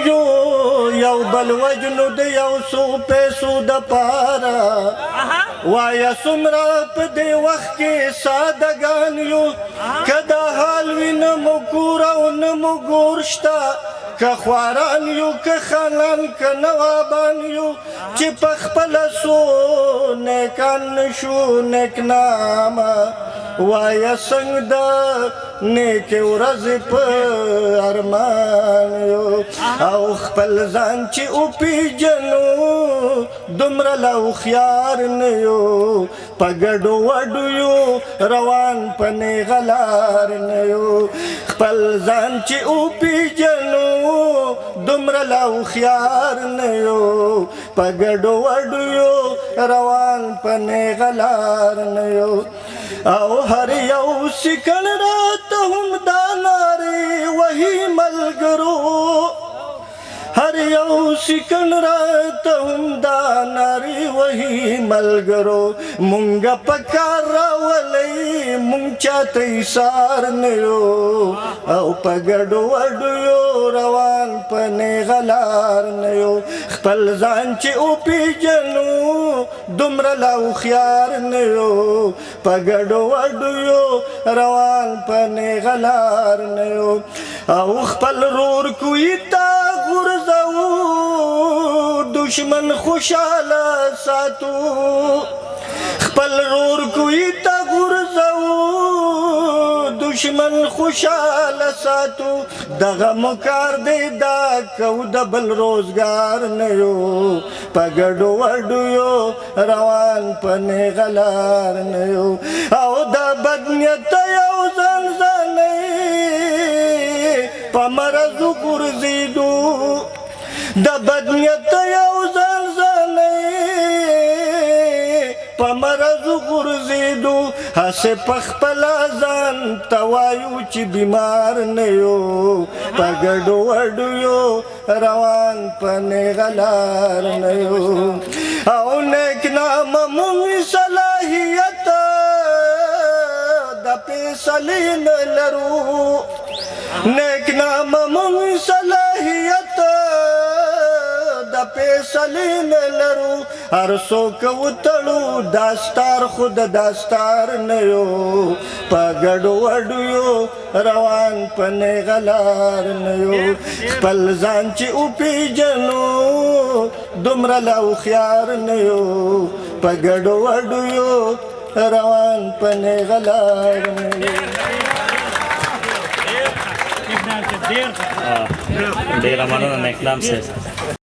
یو یو بل وجنو د یو څو پیسو دپاره وایه څومره په دې وخت کې سادهګان یو که دا حال وي نه مو کور او نه مو ګور شته که خواران یو که خانان که نوابان یو چې په خپله څو نیکان نشو نیکنامه وایه څنګه د نیکې ورځې په ارمان یو او خپل ځان چې وپېژنو دومره لا هوښیار نه یو په ګډو وډو یو روان په نیغه لار نه یو خپل ځان چې وپېژنو دومره لا هوښیار نه یو په ګډو وډو یو روان په نیغه لار نه یو او هر یو سکن راته هم دا نارې وهي ملګرو هر یو سکن راته هم دا نارې وهي ملګرو مونږه په کار راولئ مونږ چاته ایثار نه یو او په ګډو وډو یو روان په نیغه لار نه یو خپل ځان چې وپېژنو دومره لا هوښیار نه یو په ګډو وډو یو روان په نیغه لار نه یو او خپل رور کوی ته غورځوو دشمن خوشحاله ساتو خپل رور کوی ته غورځوو دشمن خوشحاله ساتو دغه مو کار دی دا کو د بل روزګار نه یو په ګډو وډو یو روان په نیغه لار نه یو او د بدنیته یو زنځنۍ په مرضو ګرځېدو د بدنیته یو زنځنۍ په مرضو ګرځېدو هسې په خپله ځان ته وایو چې بیمار نه یو په ګډو وډو یو روان په نیغه لار نه یو او نیک نامه مونږ صلاحیت د فیصلې نه لرو نیک نامه مونږ صلاحیت د فیصلې نه لرو هر څوک وتړو داستار خود داستار نه یو په ګډو وډو یو روان په نیغه لار نه یو خپل ځان چې وپېژنو دومره لا هوښیار نه یو په ګډو وډو یو روان په نیغه لار نه یو ډېره مننه اکرام صاحب